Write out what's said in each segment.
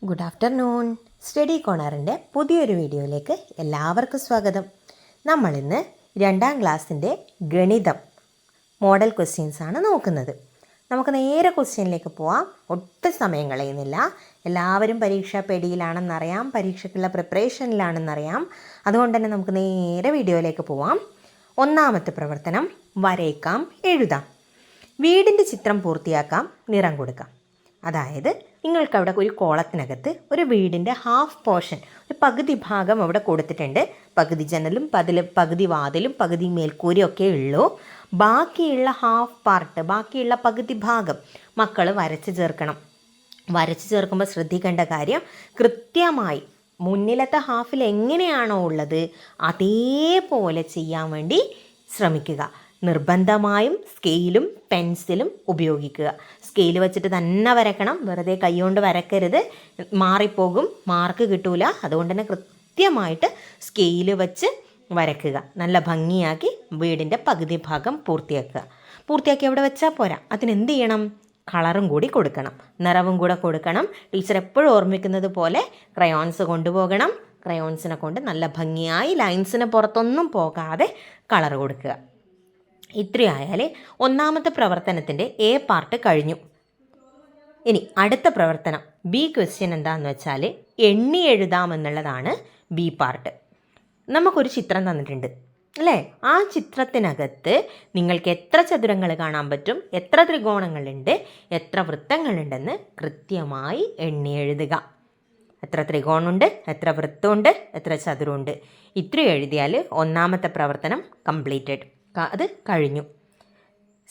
Good afternoon. Study കോർണറിൻ്റെ പുതിയൊരു വീഡിയോയിലേക്ക് എല്ലാവർക്കും സ്വാഗതം. നമ്മളിന്ന് 2ാം ക്ലാസ്സിൻ്റെ ഗണിതം മോഡൽ ക്വസ്റ്റ്യൻസാണ് നോക്കുന്നത്. നമുക്ക് നേരെ ക്വസ്റ്റ്യനിലേക്ക് പോവാം. ഒട്ടും സമയം കളയുന്നില്ല. എല്ലാവരും പരീക്ഷാ പേടിയിലാണെന്നറിയാം, പരീക്ഷയ്ക്കുള്ള പ്രിപ്പറേഷനിലാണെന്നറിയാം. അതുകൊണ്ട് തന്നെ നമുക്ക് നേരെ വീഡിയോയിലേക്ക് പോവാം. 1ാമത്തെ പ്രവർത്തനം, വരയ്ക്കാം, എഴുതാം. വീടിൻ്റെ ചിത്രം പൂർത്തിയാക്കാം, നിറം കൊടുക്കാം. അതായത് നിങ്ങൾക്കവിടെ ഒരു കോളത്തിനകത്ത് ഒരു വീടിൻ്റെ ഹാഫ് പോർഷൻ, ഒരു പകുതി ഭാഗം അവിടെ കൊടുത്തിട്ടുണ്ട്. പകുതി ജനലും പകുതി വാതിലും പകുതി മേൽക്കൂരയും ഒക്കെ ഉള്ളൂ. ബാക്കിയുള്ള ഹാഫ് പാർട്ട്, ബാക്കിയുള്ള പകുതി ഭാഗം മക്കൾ വരച്ച് ചേർക്കണം. വരച്ച് ചേർക്കുമ്പോൾ ശ്രദ്ധിക്കേണ്ട കാര്യം, കൃത്യമായി മുന്നിലത്തെ ഹാഫിൽ എങ്ങനെയാണോ ഉള്ളത് അതേപോലെ ചെയ്യാൻ വേണ്ടി ശ്രമിക്കുക. നിർബന്ധമായും സ്കെയിലും പെൻസിലും ഉപയോഗിക്കുക. സ്കെയിൽ വെച്ചിട്ട് തന്നെ വരയ്ക്കണം, വെറുതെ കൈകൊണ്ട് വരക്കരുത്, മാറിപ്പോകും, മാർക്ക് കിട്ടൂല. അതുകൊണ്ട് തന്നെ കൃത്യമായിട്ട് സ്കെയിൽ വെച്ച് വരയ്ക്കുക. നല്ല ഭംഗിയാക്കി വീടിൻ്റെ പകുതി ഭാഗം പൂർത്തിയാക്കി അവിടെ വെച്ചാൽ പോരാ, അതിനെന്ത് ചെയ്യണം? കളറും കൂടി കൊടുക്കണം, നിറവും കൂടെ കൊടുക്കണം. ടീച്ചർ എപ്പോഴും ഓർമ്മിക്കുന്നത് പോലെ ക്രയോൺസ് കൊണ്ടുപോകണം. ക്രയോൺസിനെ കൊണ്ട് നല്ല ഭംഗിയായി ലൈൻസിന് പുറത്തൊന്നും പോകാതെ കളർ കൊടുക്കുക. ഇത്രയായാൽ 1ാമത്തെ പ്രവർത്തനത്തിൻ്റെ എ പാർട്ട് കഴിഞ്ഞു. ഇനി അടുത്ത പ്രവർത്തനം ബി ക്വസ്റ്റ്യൻ എന്താണെന്ന് വെച്ചാൽ എണ്ണി എഴുതാമെന്നുള്ളതാണ് ബി പാർട്ട്. നമുക്കൊരു ചിത്രം തന്നിട്ടുണ്ട് അല്ലേ? ആ ചിത്രത്തിനകത്ത് നിങ്ങൾക്ക് എത്ര ചതുരങ്ങൾ കാണാൻ പറ്റും, എത്ര ത്രികോണങ്ങളുണ്ട്, എത്ര വൃത്തങ്ങളുണ്ടെന്ന് കൃത്യമായി എണ്ണി എഴുതുക. എത്ര ത്രികോണമുണ്ട്, എത്ര വൃത്തമുണ്ട്, എത്ര ചതുരമുണ്ട്, ഇത്രയും എഴുതിയാൽ 1ാമത്തെ പ്രവർത്തനം കംപ്ലീറ്റഡ്, അത് കഴിഞ്ഞു.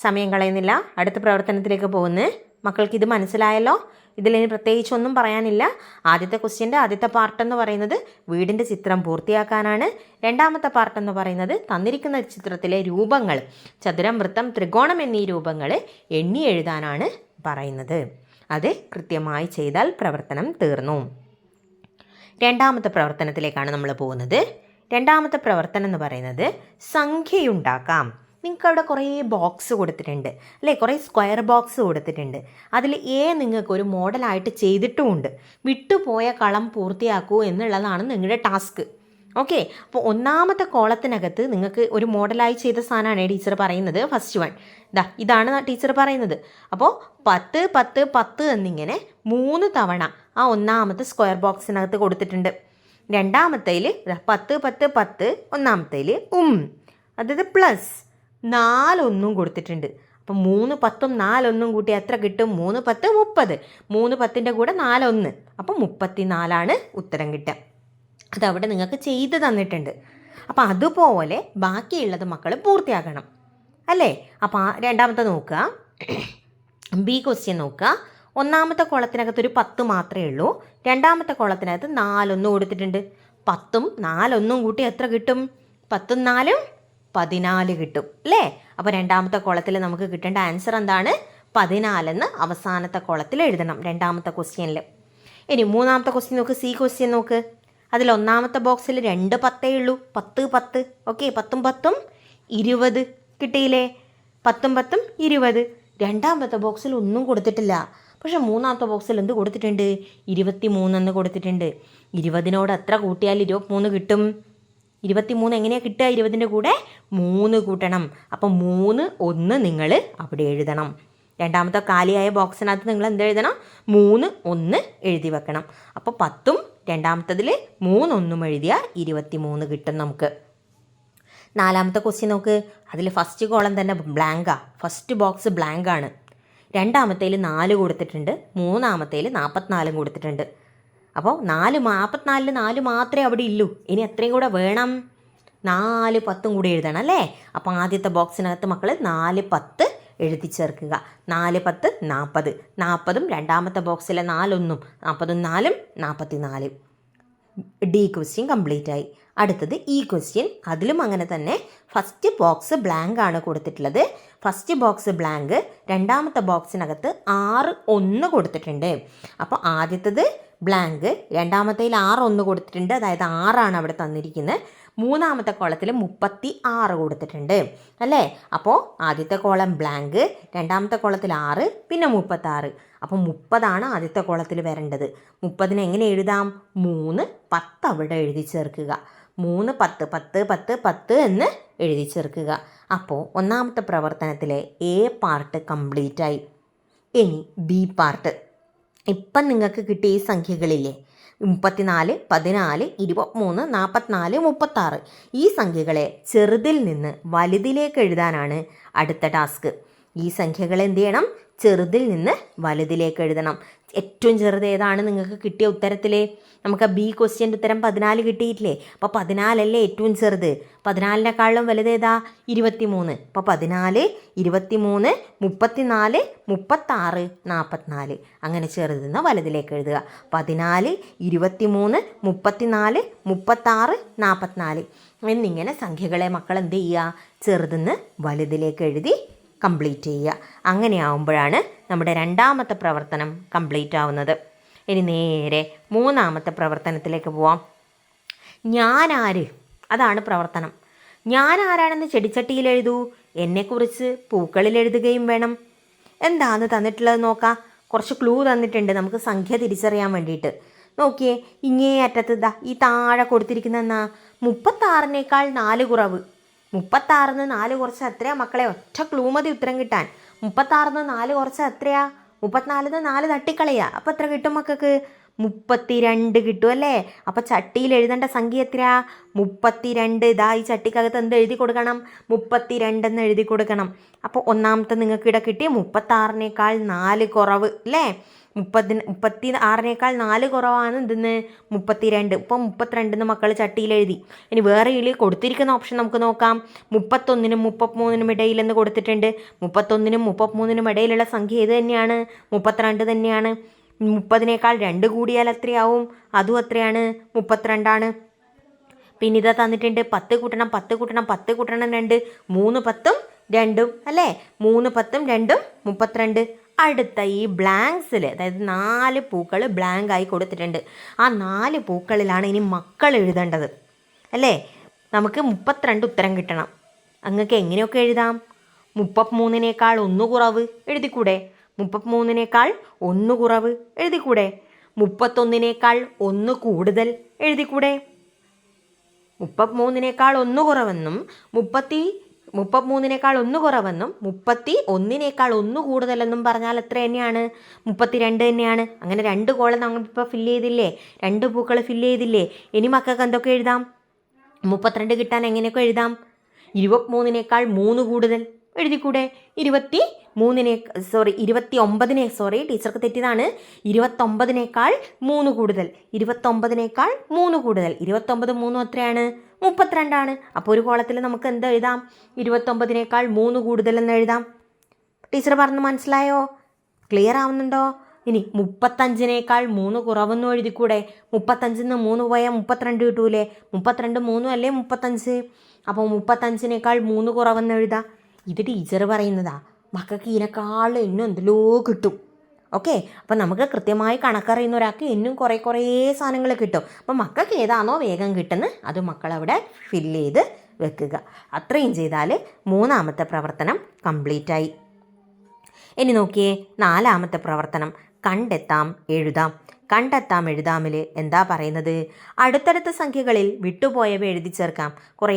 സമയം കളയുന്നില്ല, അടുത്ത പ്രവർത്തനത്തിലേക്ക് പോകുന്നത്. മക്കൾക്ക് ഇത് മനസ്സിലായല്ലോ? ഇതിലിനി പ്രത്യേകിച്ചൊന്നും പറയാനില്ല. ആദ്യത്തെ ക്വസ്റ്റ്യൻ്റെ ആദ്യത്തെ പാർട്ടെന്ന് പറയുന്നത് വീടിൻ്റെ ചിത്രം പൂർത്തിയാക്കാനാണ്. 2ാമത്തെ പാർട്ടെന്ന് പറയുന്നത് തന്നിരിക്കുന്ന ചിത്രത്തിലെ രൂപങ്ങൾ, ചതുരം, വൃത്തം, ത്രികോണം എന്നീ രൂപങ്ങൾ എണ്ണി എഴുതാനാണ് പറയുന്നത്. അത് കൃത്യമായി ചെയ്താൽ പ്രവർത്തനം തീർന്നു. 2ാമത്തെ പ്രവർത്തനത്തിലേക്കാണ് നമ്മൾ പോകുന്നത്. 2ാമത്തെ പ്രവർത്തനം എന്ന് പറയുന്നത് സംഖ്യയുണ്ടാക്കാം. നിങ്ങൾക്ക് അവിടെ കുറേ ബോക്സ് കൊടുത്തിട്ടുണ്ട് അല്ലേ? കുറേ സ്ക്വയർ ബോക്സ് കൊടുത്തിട്ടുണ്ട്. അതിൽ നിങ്ങൾക്കൊരു മോഡലായിട്ട് ചെയ്തിട്ടുമുണ്ട്. വിട്ടുപോയ കളം പൂർത്തിയാക്കൂ എന്നുള്ളതാണ് നിങ്ങളുടെ ടാസ്ക്. ഓക്കെ, അപ്പോൾ 1ാമത്തെ കോളത്തിനകത്ത് നിങ്ങൾക്ക് ഒരു മോഡലായി ചെയ്ത സാധനമാണ് ടീച്ചർ പറയുന്നത്. ഫസ്റ്റ് വൺ ഇതാണ് ടീച്ചർ പറയുന്നത്. അപ്പോൾ 10 10 10 എന്നിങ്ങനെ 3 തവണ ആ 1ാമത്തെ സ്ക്വയർ ബോക്സിനകത്ത് കൊടുത്തിട്ടുണ്ട്. 2ാമത്തേൽ 10 10 10, 1ാമത്തേൽ അതായത് പ്ലസ് 4 ഒന്നും കൊടുത്തിട്ടുണ്ട്. അപ്പം 3 10ഉം 4 ഒന്നും കൂട്ടി എത്ര കിട്ടും? 3 10 30. 3 10ൻ്റെ കൂടെ 4 1, അപ്പം 34 ഉത്തരം കിട്ടുക. അതവിടെ നിങ്ങൾക്ക് ചെയ്ത് തന്നിട്ടുണ്ട്. അപ്പം അതുപോലെ ബാക്കിയുള്ളത് മക്കൾ പൂർത്തിയാക്കണം അല്ലേ? അപ്പം 2ാമത്തെ നോക്കുക, ബി ക്വസ്റ്റ്യൻ നോക്കുക. 1ാമത്തെ കോളത്തിനകത്ത് ഒരു 10 മാത്രമേ ഉള്ളൂ. 2ാമത്തെ കോളത്തിനകത്ത് 4 1 കൊടുത്തിട്ടുണ്ട്. 10ഉം 4 1 കൂട്ടി എത്ര കിട്ടും? 10ഉം 4ഉം 14 കിട്ടും അല്ലേ? അപ്പോൾ 2ാമത്തെ കോളത്തിൽ നമുക്ക് കിട്ടേണ്ട ആൻസർ എന്താണ്? 14 എന്ന് അവസാനത്തെ കോളത്തിൽ എഴുതണം 2ാമത്തെ ക്വസ്റ്റ്യനിൽ. ഇനി 3ാമത്തെ ക്വസ്റ്റ്യൻ നോക്ക്, സി ക്വസ്റ്റ്യൻ നോക്ക്. അതിൽ 1ാമത്തെ ബോക്സിൽ 2 10 ഉള്ളൂ. 10 10. ഓക്കെ, 10ഉം 10ഉം 20 കിട്ടിയില്ലേ? 10ഉം 10ഉം 20. 2ാമത്തെ ബോക്സിൽ ഒന്നും കൊടുത്തിട്ടില്ല. പക്ഷെ 3ാമത്തെ ബോക്സിൽ എന്ത് കൊടുത്തിട്ടുണ്ട്? 23 എന്ന് കൊടുത്തിട്ടുണ്ട്. 20നോട് എത്ര കൂട്ടിയാൽ 23 കിട്ടും? 23 എങ്ങനെയാണ് കിട്ടുക? 20ൻ്റെ കൂടെ 3 കൂട്ടണം. അപ്പം 3 1 നിങ്ങൾ അവിടെ എഴുതണം. 2ാമത്തെ കാലിയായ ബോക്സിനകത്ത് നിങ്ങൾ എന്ത് എഴുതണം? 3 1 എഴുതി വെക്കണം. അപ്പോൾ 10ഉം 2ാമത്തതിൽ 3 1 എഴുതിയാൽ 23 കിട്ടും നമുക്ക്. 4ാമത്തെ ക്വസ്റ്റ്യൻ നോക്ക്. അതിൽ ഫസ്റ്റ് കോളം തന്നെ ബ്ലാങ്കാ, ഫസ്റ്റ് ബോക്സ് ബ്ലാങ്കാണ്. 2ാമത്തേൽ 4 കൊടുത്തിട്ടുണ്ട്. 3ാമത്തേൽ 44 കൊടുത്തിട്ടുണ്ട്. അപ്പോൾ 44 4 മാത്രമേ അവിടെ ഉള്ളൂ. ഇനി എത്രയും കൂടെ വേണം? 4 10ഉം കൂടി എഴുതണം അല്ലേ? അപ്പോൾ ആദ്യത്തെ ബോക്സിനകത്ത് മക്കൾ 4 10 എഴുതി ചേർക്കുക. 4 10 40. 40ഉം 2ാമത്തെ ബോക്സിലെ 4 1ഉം 40ഉം 4ഉം 44. ഡി ക്വസ്റ്റ്യൻ കംപ്ലീറ്റ് ആയി. അടുത്തത് ഈ ക്വസ്റ്റ്യൻ. അതിലും അങ്ങനെ തന്നെ ഫസ്റ്റ് ബോക്സ് ബ്ലാങ്ക് ആണ് കൊടുത്തിട്ടുള്ളത്. First box blank. 2ാമത്തെ ബോക്സിനകത്ത് 6 1 കൊടുത്തിട്ടുണ്ട്. അപ്പോൾ ആദ്യത്തത് ബ്ലാങ്ക്. രണ്ടാമത്തേൽ 6 1 കൊടുത്തിട്ടുണ്ട്, അതായത് 6 അവിടെ തന്നിരിക്കുന്നത്. മൂന്നാമത്തെ കോളത്തിൽ 36 കൊടുത്തിട്ടുണ്ട് അല്ലേ. അപ്പോൾ ആദ്യത്തെ കോളം ബ്ലാങ്ക്, രണ്ടാമത്തെ കോളത്തിൽ 6, പിന്നെ 36. അപ്പോൾ 30 ആദ്യത്തെ കോളത്തിൽ വരേണ്ടത്. 30 എങ്ങനെ എഴുതാം? 3 10 അവിടെ എഴുതി ചേർക്കുക. 3 10 10 10 10 എന്ന് എഴുതി ചേർക്കുക. അപ്പോൾ ഒന്നാമത്തെ പ്രവർത്തനത്തിലെ എ പാർട്ട് കംപ്ലീറ്റ് ആയി. ഇനി ബി പാർട്ട്. ഇപ്പം നിങ്ങൾക്ക് കിട്ടിയ ഈ സംഖ്യകളില്ലേ, 34, 14, 23, 44, 36, ഈ സംഖ്യകളെ ചെറുതിൽ നിന്ന് വലുതിലേക്ക് എഴുതാനാണ് അടുത്ത ടാസ്ക്. ഈ സംഖ്യകളെ എന്ത് ചെയ്യണം? ചെറുതിൽ നിന്ന് വലുതിലേക്ക് എഴുതണം. ഏറ്റവും ചെറുത് ഏതാണ് നിങ്ങൾക്ക് കിട്ടിയ ഉത്തരത്തിൽ? നമുക്ക് ബി ക്വസ്റ്റ്യൻ്റെ ഉത്തരം 14 കിട്ടിയിട്ടില്ലേ? അപ്പോൾ 14 അല്ലേ ഏറ്റവും ചെറുത്? 14നേക്കാളും വലുതേതാ? 23. അപ്പോൾ 14, 23, 34, 36, 44, അങ്ങനെ ചെറുതിൽ നിന്ന് വലുതിലേക്ക് എഴുതുക. 14, 23, 34, 36, 44 എന്നിങ്ങനെ സംഖ്യകളെ മക്കൾ എന്ത് ചെയ്യുക? ചെറുതിന്ന് വലുതിലേക്ക് എഴുതി കംപ്ലീറ്റ് ചെയ്യുക. അങ്ങനെയാവുമ്പോഴാണ് നമ്മുടെ രണ്ടാമത്തെ പ്രവർത്തനം കംപ്ലീറ്റ് ആവുന്നത്. ഇനി നേരെ മൂന്നാമത്തെ പ്രവർത്തനത്തിലേക്ക് പോവാം. ഞാനാര്? അതാണ് പ്രവർത്തനം. ഞാൻ ആരാണെന്ന് ചെടിച്ചട്ടിയിൽ എഴുതൂ. എന്നെക്കുറിച്ച് പൂക്കളിൽ എഴുതുകയും വേണം. എന്താണെന്ന് തന്നിട്ടുള്ളത് നോക്കാം. കുറച്ച് ക്ലൂ തന്നിട്ടുണ്ട് നമുക്ക് സംഖ്യ തിരിച്ചറിയാൻ വേണ്ടിയിട്ട്. നോക്കിയേ, ഇങ്ങേ അറ്റത്ത് ഈ താഴെ കൊടുത്തിരിക്കുന്ന എന്നാ 36നേക്കാൾ 4 കുറവ്. 36 4 കുറച്ച് എത്രയാ മക്കളെ? ഒറ്റ ക്ലൂ മതി ഉത്തരം കിട്ടാൻ. 36 4 കുറച്ച് എത്രയാ? 34 4 തട്ടിക്കളയുക. അപ്പോൾ എത്ര കിട്ടും മക്കൾക്ക്? 32 കിട്ടും അല്ലേ. അപ്പോൾ ചട്ടിയിൽ എഴുതേണ്ട സംഖ്യ എത്രയാ? 32. ഇതാ ഈ ചട്ടിക്കകത്ത് എന്ത് എഴുതി കൊടുക്കണം? 32 എന്ന് എഴുതി കൊടുക്കണം. അപ്പോൾ ഒന്നാമത്തെ നിങ്ങൾക്ക് ഇവിടെ കിട്ടി 36നേക്കാൾ 4 കുറവ് അല്ലേ. 36നേക്കാൾ 4 കുറവാണ് എന്തെന്ന്? 32. ഇപ്പം 32 മക്കൾ ചട്ടിയിൽ എഴുതി. ഇനി വേറെ ഇതിൽ കൊടുത്തിരിക്കുന്ന ഓപ്ഷൻ നമുക്ക് നോക്കാം. 31നും 33നും ഇടയിലെന്ന് കൊടുത്തിട്ടുണ്ട്. 31നും 33നും ഇടയിലുള്ള സംഖ്യ ഏത് തന്നെയാണ്? 32 തന്നെയാണ്. 30നേക്കാൾ 2 കൂടിയാൽ എത്രയാവും? അതും എത്രയാണ്? 32. പിന്നെ ഇതാ തന്നിട്ടുണ്ട് 10 കൂട്ടണം 10 കൂട്ടണം 10 കൂട്ടണം 2, 3 10 2 അല്ലേ. 3 10 2 32. അടുത്ത ഈ ബ്ലാങ്ക്സിൽ, അതായത് 4 പൂക്കൾ ബ്ലാങ്ക് ആയി കൊടുത്തിട്ടുണ്ട്. ആ 4 പൂക്കളിലാണ് ഇനി മക്കൾ എഴുതേണ്ടത് അല്ലേ. നമുക്ക് 32 ഉത്തരം കിട്ടണം. അങ്ങക്ക് എങ്ങനെയൊക്കെ എഴുതാം? 33നേക്കാൾ 1 കുറവ് എഴുതിക്കൂടെ? 33നേക്കാൾ 1 കുറവ് എഴുതിക്കൂടെ? 31നേക്കാൾ 1 കൂടുതൽ എഴുതിക്കൂടെ? 33നേക്കാൾ 1 കുറവെന്നും 33നേക്കാൾ 1 കുറവെന്നും 31നേക്കാൾ 1 കൂടുതലെന്നും പറഞ്ഞാൽ എത്ര തന്നെയാണ്? 32 തന്നെയാണ്. അങ്ങനെ 2 കോളം നമ്മളിപ്പോൾ ഫില്ല് ചെയ്തില്ലേ? 2 പൂക്കൾ ഫില്ല് ചെയ്തില്ലേ? ഇനി മക്കൾക്ക് എന്തൊക്കെ എഴുതാം? 32 കിട്ടാൻ എങ്ങനെയൊക്കെ എഴുതാം? 23നേക്കാൾ 3 കൂടുതൽ എഴുതിക്കൂടെ? 29 തെറ്റിയതാണ്. 29നേക്കാൾ 3 കൂടുതൽ. 29നേക്കാൾ 3 കൂടുതൽ. 29 3 എത്രയാണ്? 32. അപ്പോൾ ഒരു കോളത്തിൽ നമുക്ക് എന്ത് എഴുതാം? 29നേക്കാൾ 3 കൂടുതൽ എന്ന് എഴുതാം. ടീച്ചർ പറഞ്ഞ് മനസ്സിലായോ? ക്ലിയർ ആവുന്നുണ്ടോ? ഇനി 35നേക്കാൾ 3 കുറവെന്നും എഴുതിക്കൂടെ? 35 3 പോയാൽ 32 കിട്ടൂലേ? 32 3 അല്ലേ 35. അപ്പോൾ 35നേക്കാൾ 3 കുറവെന്ന് എഴുതാം. ഇത് ടീച്ചർ പറയുന്നതാ. മക്കൾക്ക് ഇതിനേക്കാൾ എന്നും എന്തെല്ലോ കിട്ടും. ഓക്കെ, അപ്പം നമുക്ക് കൃത്യമായി കണക്കറിയുന്ന ഒരാൾക്ക് എന്നും കുറേ സാധനങ്ങൾ കിട്ടും. അപ്പം മക്കൾക്ക് ഏതാണോ വേഗം കിട്ടുന്നത് അത് മക്കളവിടെ ഫില്ല് ചെയ്ത് വെക്കുക. അത്രയും ചെയ്താൽ മൂന്നാമത്തെ പ്രവർത്തനം കംപ്ലീറ്റായി. ഇനി നോക്കിയേ, നാലാമത്തെ പ്രവർത്തനം കണ്ടെത്താം എഴുതാം. കണ്ടെത്താം എഴുതാമിൽ എന്താ പറയുന്നത്? അടുത്തടുത്ത സംഖ്യകളിൽ വിട്ടുപോയവ എഴുതി ചേർക്കാം. കുറേ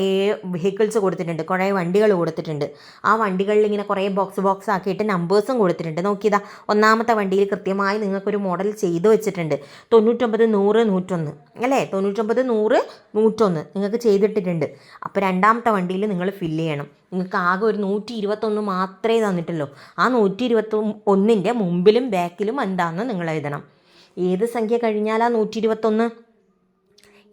വെഹിക്കിൾസ് കൊടുത്തിട്ടുണ്ട്, കുറേ വണ്ടികൾ കൊടുത്തിട്ടുണ്ട്. ആ വണ്ടികളിൽ ഇങ്ങനെ കുറേ ബോക്സ് ആക്കിയിട്ട് നമ്പേഴ്സും കൊടുത്തിട്ടുണ്ട്. നോക്കിയതാ, ഒന്നാമത്തെ വണ്ടിയിൽ കൃത്യമായി നിങ്ങൾക്കൊരു മോഡൽ ചെയ്തു വെച്ചിട്ടുണ്ട്. 99 100 101 അല്ലേ. 99 100 101 നിങ്ങൾക്ക് ചെയ്തിട്ടിട്ടുണ്ട്. അപ്പോൾ രണ്ടാമത്തെ വണ്ടിയിൽ നിങ്ങൾ ഫില്ല് ചെയ്യണം. നിങ്ങൾക്ക് ആകെ ഒരു 121 മാത്രമേ തന്നിട്ടുള്ളൂ. ആ 121ൻ്റെ മുമ്പിലും ബാക്കിലും എന്താണെന്ന് നിങ്ങൾ എഴുതണം. ഏത് സംഖ്യ കഴിഞ്ഞാലാ 121?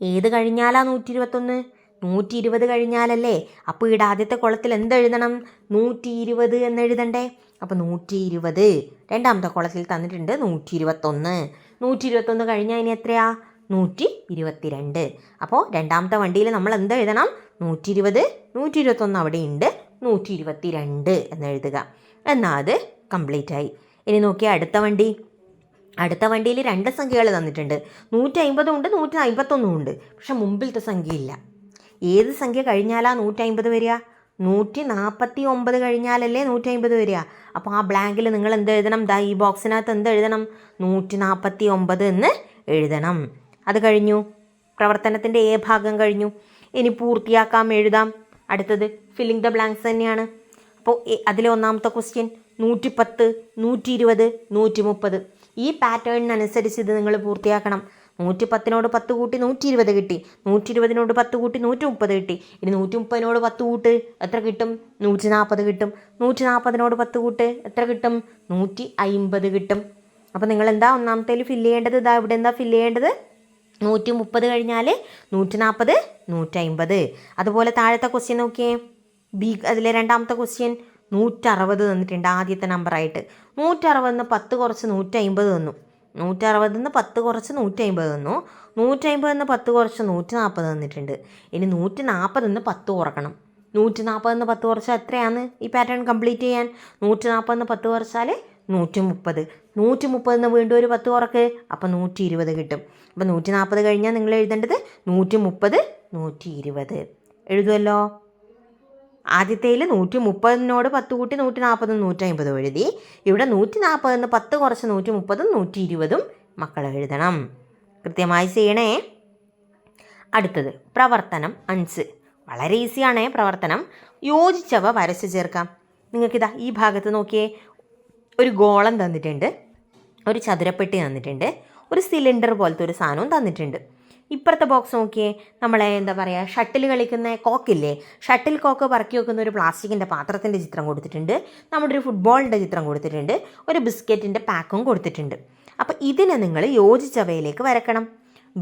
ഏത് കഴിഞ്ഞാലാ 121? 120 കഴിഞ്ഞാലല്ലേ. അപ്പോൾ ഇവിടെ ആദ്യത്തെ കുളത്തിൽ എന്തെഴുതണം? 120 എന്നെഴുതണ്ടേ. അപ്പോൾ 120. രണ്ടാമത്തെ കുളത്തിൽ തന്നിട്ടുണ്ട് 121. 121 കഴിഞ്ഞാൽ ഇനി എത്രയാ? 122. അപ്പോൾ രണ്ടാമത്തെ വണ്ടിയിൽ നമ്മൾ എന്തെഴുതണം? 120, 121 അവിടെ ഉണ്ട്, 122 എന്നെഴുതുക. എന്നാൽ അത് കംപ്ലീറ്റ് ആയി. ഇനി നോക്കിയാൽ അടുത്ത വണ്ടി അടുത്ത വണ്ടിയിൽ 2 സംഖ്യകൾ തന്നിട്ടുണ്ട്. 150 ഉണ്ട്, 151 ഉണ്ട്. പക്ഷെ മുമ്പിലത്തെ സംഖ്യ ഇല്ല. ഏത് സംഖ്യ കഴിഞ്ഞാലാ 150 വരിക? 149 കഴിഞ്ഞാലല്ലേ 150 വരിക. അപ്പോൾ ആ ബ്ലാങ്കിൽ നിങ്ങൾ എന്ത് എഴുതണം? ദാ ഈ ബോക്സിനകത്ത് എന്ത് എഴുതണം? 149 എന്ന് എഴുതണം. അത് കഴിഞ്ഞു. പ്രവർത്തനത്തിൻ്റെ എ ഭാഗം കഴിഞ്ഞു. ഇനി പൂർത്തിയാക്കാം, എഴുതാം. അടുത്തത് ഫില്ലിംഗ് ദ ബ്ലാങ്ക്സ് തന്നെയാണ്. അപ്പോൾ അതിലെ ഒന്നാമത്തെ ക്വസ്റ്റ്യൻ 110, 120, 130. ഈ പാറ്റേണിനനുസരിച്ച് ഇത് നിങ്ങൾ പൂർത്തിയാക്കണം. 110നോട് 10 കൂട്ടി 120 കിട്ടി. 120നോട് 10 കൂട്ടി 130 കിട്ടി. ഇനി 130നോട് 10 കൂട്ട് എത്ര കിട്ടും? 140 കിട്ടും. 140നോട് 10 കൂട്ട് എത്ര കിട്ടും? 150 കിട്ടും. അപ്പോൾ നിങ്ങൾ എന്താ ഒന്നാമത്തേൽ ഫില്ല് ചെയ്യേണ്ടത്? ഇതാ ഇവിടെ എന്താ ഫില്ല് ചെയ്യേണ്ടത്? 130 കഴിഞ്ഞാൽ 140, 150. അതുപോലെ താഴത്തെ ക്വസ്റ്റ്യൻ നോക്കിയേ. അതിലെ രണ്ടാമത്തെ ക്വസ്റ്റ്യൻ 160 തന്നിട്ടുണ്ട് ആദ്യത്തെ നമ്പറായിട്ട്. 160 10 കുറച്ച് 150 തന്നു. 160 10 കുറച്ച് 150 തന്നു. 150 10 കുറച്ച് 140 തന്നിട്ടുണ്ട്. ഇനി 140 10 കുറക്കണം. 140 10 കുറച്ചാൽ എത്രയാണ് ഈ പാറ്റേൺ കംപ്ലീറ്റ് ചെയ്യാൻ? 140 10 കുറച്ചാൽ 130. 130 വീണ്ടും ഒരു 10 കുറക്ക്, അപ്പോൾ 120 കിട്ടും. അപ്പോൾ 140 കഴിഞ്ഞാൽ നിങ്ങൾ എഴുതേണ്ടത് 130, 120 എഴുതുമല്ലോ. ആദ്യത്തേൽ 130നോട് 10 കൂട്ടി 140, 150 എഴുതി. ഇവിടെ 140 10 കുറച്ച് 130, 120 മക്കൾ എഴുതണം. കൃത്യമായി ചെയ്യണേ. അടുത്തത് പ്രവർത്തനം 5. വളരെ ഈസിയാണേ പ്രവർത്തനം. യോജിച്ചവ വരച്ച് ചേർക്കാം. നിങ്ങൾക്കിതാ ഈ ഭാഗത്ത് നോക്കിയേ. ഒരു ഗോളം തന്നിട്ടുണ്ട്, ഒരു ചതുരപ്പെട്ടി തന്നിട്ടുണ്ട്, ഒരു സിലിണ്ടർ പോലത്തെ ഒരു സാധനവും തന്നിട്ടുണ്ട്. ഇപ്പുറത്തെ ബോക്സ് നോക്കിയേ. നമ്മളെ എന്താ പറയുക, ഷട്ടിൽ കളിക്കുന്ന കോക്കില്ലേ, ഷട്ടിൽ കോക്ക് പറക്കി വെക്കുന്ന ഒരു പ്ലാസ്റ്റിക്കിൻ്റെ പാത്രത്തിൻ്റെ ചിത്രം കൊടുത്തിട്ടുണ്ട്. നമ്മുടെ ഒരു ഫുട്ബോളിൻ്റെ ചിത്രം കൊടുത്തിട്ടുണ്ട്. ഒരു ബിസ്ക്കറ്റിൻ്റെ പാക്കും കൊടുത്തിട്ടുണ്ട്. അപ്പോൾ ഇതിനെ നിങ്ങൾ യോജിച്ചവയിലേക്ക് വരക്കണം.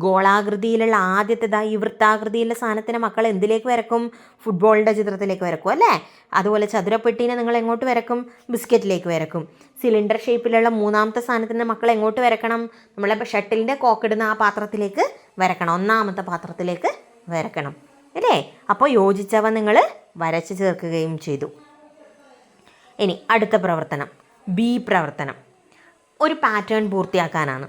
ഗോളാകൃതിയിലുള്ള ആദ്യത്തേതാ ഈ വൃത്താകൃതിയിലുള്ള സാധനത്തിനെ മക്കൾ എന്തിലേക്ക് വരക്കും? ഫുട്ബോളിൻ്റെ ചിത്രത്തിലേക്ക് വരക്കും അല്ലേ. അതുപോലെ ചതുരപ്പെട്ടീനെ നിങ്ങൾ എങ്ങോട്ട് വരക്കും? ബിസ്ക്കറ്റിലേക്ക് വരക്കും. സിലിണ്ടർ ഷേപ്പിലുള്ള മൂന്നാമത്തെ സാധനത്തിൻ്റെ മക്കൾ എങ്ങോട്ട് വരക്കണം? നമ്മളെ ഷട്ടിലിൻ്റെ കോക്കിടുന്ന ആ പാത്രത്തിലേക്ക് വരക്കണം. ഒന്നാമത്തെ പാത്രത്തിലേക്ക് വരക്കണം അല്ലേ. അപ്പോൾ യോജിച്ചവ നിങ്ങൾ വരച്ച് ചേർക്കുകയും ചെയ്തു. ഇനി അടുത്ത പ്രവർത്തനം ബി പ്രവർത്തനം. ഒരു പാറ്റേൺ പൂർത്തിയാക്കാനാണ്.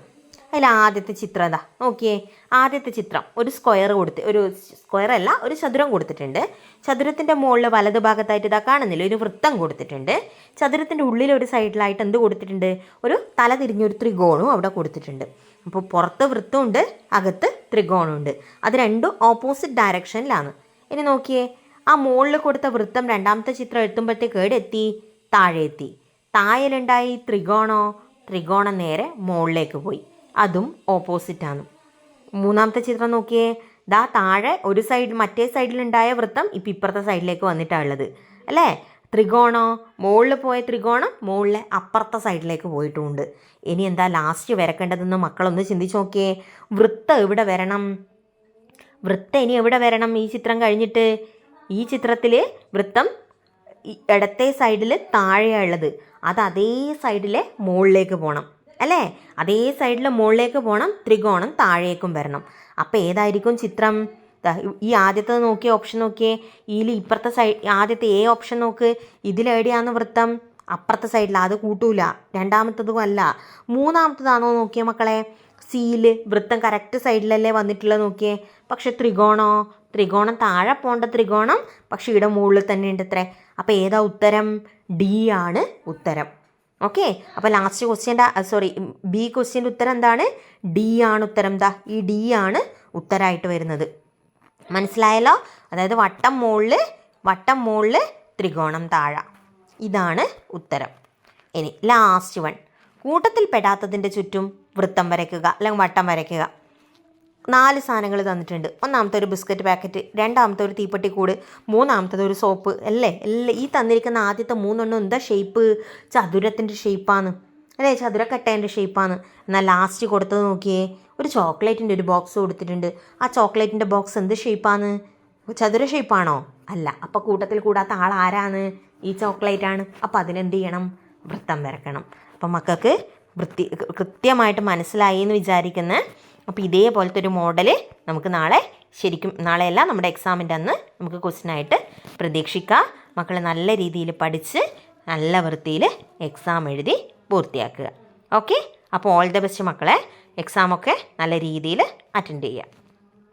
അതിൽ ആദ്യത്തെ ചിത്രം ഇതാ നോക്കിയേ. ആദ്യത്തെ ചിത്രം ഒരു സ്ക്വയർ ഒരു സ്ക്വയർ അല്ല, ഒരു ചതുരം കൊടുത്തിട്ടുണ്ട്. ചതുരത്തിൻ്റെ മുകളിൽ വലത് ഭാഗത്തായിട്ട് ഇതാ കാണുന്നില്ല, ഒരു വൃത്തം കൊടുത്തിട്ടുണ്ട്. ചതുരത്തിൻ്റെ ഉള്ളിൽ ഒരു സൈഡിലായിട്ട് എന്ത് കൊടുത്തിട്ടുണ്ട്? ഒരു തല തിരിഞ്ഞൊരു ത്രികോണവും അവിടെ കൊടുത്തിട്ടുണ്ട്. അപ്പോൾ പുറത്ത് വൃത്തമുണ്ട്, അകത്ത് ത്രികോണമുണ്ട്. അത് രണ്ടും ഓപ്പോസിറ്റ് ഡയറക്ഷനിലാണ്. ഇനി നോക്കിയേ, ആ മുകളിൽ കൊടുത്ത വൃത്തം രണ്ടാമത്തെ ചിത്രം എത്തുമ്പോഴത്തേക്ക് എത്തി താഴെ എത്തി. താഴെയുണ്ടായി ത്രികോണം നേരെ മുകളിലേക്ക് പോയി, അതും ഓപ്പോസിറ്റാണ്. മൂന്നാമത്തെ ചിത്രം നോക്കിയേ. ദാ താഴെ ഒരു സൈഡ്, മറ്റേ സൈഡിലുണ്ടായ വൃത്തം ഇപ്പം ഇപ്പുറത്തെ സൈഡിലേക്ക് വന്നിട്ടാണ് ഉള്ളത് അല്ലേ. മുകളിൽ പോയ ത്രികോണം മുകളിലെ അപ്പുറത്തെ സൈഡിലേക്ക് പോയിട്ടുമുണ്ട്. ഇനി എന്താ ലാസ്റ്റ് വരക്കേണ്ടതെന്ന് മക്കളൊന്ന് ചിന്തിച്ച് നോക്കിയേ. വൃത്തം എവിടെ വരണം? ഇനി എവിടെ വരണം? ഈ ചിത്രം കഴിഞ്ഞിട്ട് ഈ ചിത്രത്തിൽ വൃത്തം ഇടത്തെ സൈഡിൽ താഴെയുള്ളത്, അത് അതേ സൈഡിലെ മുകളിലേക്ക് പോകണം അല്ലേ. അതേ സൈഡിൽ മുകളിലേക്ക് പോകണം, ത്രികോണം താഴേക്കും വരണം. അപ്പോൾ ഏതായിരിക്കും ചിത്രം? ഈ ആദ്യത്തെ നോക്കിയ ഓപ്ഷൻ നോക്കിയേ. ഇതിൽ ഇപ്പുറത്തെ സൈഡ് ആദ്യത്തെ എ ഓപ്ഷൻ നോക്ക്. ഇതിലെവിടെയാണ് വൃത്തം? അപ്പുറത്തെ സൈഡിൽ, അത് കൂട്ടൂല. രണ്ടാമത്തതും അല്ല. മൂന്നാമത്തതാണോ നോക്കിയേ മക്കളെ. സിയിൽ വൃത്തം കറക്റ്റ് സൈഡിലല്ലേ വന്നിട്ടുള്ളത് നോക്കിയേ. പക്ഷെ ത്രികോണം താഴെ പോകേണ്ട ത്രികോണം പക്ഷെ ഇവിടെ മുകളിൽ തന്നെ ഉണ്ട് അത്രേ. അപ്പോൾ ഏതാ ഉത്തരം? ഡി ആണ് ഉത്തരം. ഓക്കെ. അപ്പോൾ ലാസ്റ്റ് ബി ക്വസ്റ്റ്യൻ്റെ ഉത്തരം എന്താണ്? ഡി ആണ് ഉത്തരം. ഈ ഡി ആണ് ഉത്തരമായിട്ട് വരുന്നത്. മനസ്സിലായല്ലോ? അതായത് വട്ടം മുകളിൽ ത്രികോണം താഴെ, ഇതാണ് ഉത്തരം. ഇനി ലാസ്റ്റ് വൺ. കൂട്ടത്തിൽ പെടാത്തതിൻ്റെ ചുറ്റും വൃത്തം വരയ്ക്കുക അല്ലെങ്കിൽ വട്ടം വരയ്ക്കുക. 4 സാധനങ്ങൾ തന്നിട്ടുണ്ട്. ഒന്നാമത്തെ ഒരു ബിസ്ക്കറ്റ് പാക്കറ്റ്, രണ്ടാമത്തെ ഒരു തീപ്പെട്ടിക്കൂട്, മൂന്നാമത്തത് ഒരു സോപ്പ് അല്ലേ. ഈ തന്നിരിക്കുന്ന ആദ്യത്തെ 3 എന്താ ഷേപ്പ്? ചതുരത്തിൻ്റെ ഷേപ്പാണ് അല്ലേ, ചതുരക്കട്ടേൻ്റെ ഷേപ്പാണ്. എന്നാൽ ലാസ്റ്റ് കൊടുത്തത് നോക്കിയേ, ഒരു ചോക്ലേറ്റിൻ്റെ ഒരു ബോക്സ് കൊടുത്തിട്ടുണ്ട്. ആ ചോക്ലേറ്റിൻ്റെ ബോക്സ് എന്ത് ഷേപ്പാണ്? ചതുര ഷേപ്പാണോ? അല്ല. അപ്പോൾ കൂട്ടത്തിൽ കൂടാത്ത ആൾ ആരാണ്? ഈ ചോക്ലേറ്റാണ്. അപ്പോൾ അതിനെന്ത് ചെയ്യണം? വൃത്തം വരക്കണം. അപ്പം മക്കൾക്ക് കൃത്യമായിട്ട് മനസ്സിലായി എന്ന് വിചാരിക്കുന്നത്. അപ്പോൾ ഇതേപോലത്തെ ഒരു മോഡൽ നമുക്ക് നാളെയല്ല നമ്മുടെ എക്സാമിൻ്റെ അന്ന് നമുക്ക് ക്വസ്റ്റ്യനായിട്ട് പ്രതീക്ഷിക്കാം. മക്കൾ നല്ല രീതിയിൽ പഠിച്ച് നല്ല വൃത്തിയിൽ എക്സാം എഴുതി പൂർത്തിയാക്കുക. ഓക്കെ. അപ്പോൾ ഓൾ ദ ബെസ്റ്റ് മക്കളെ. എക്സാമൊക്കെ നല്ല രീതിയിൽ അറ്റൻഡ് ചെയ്യുക.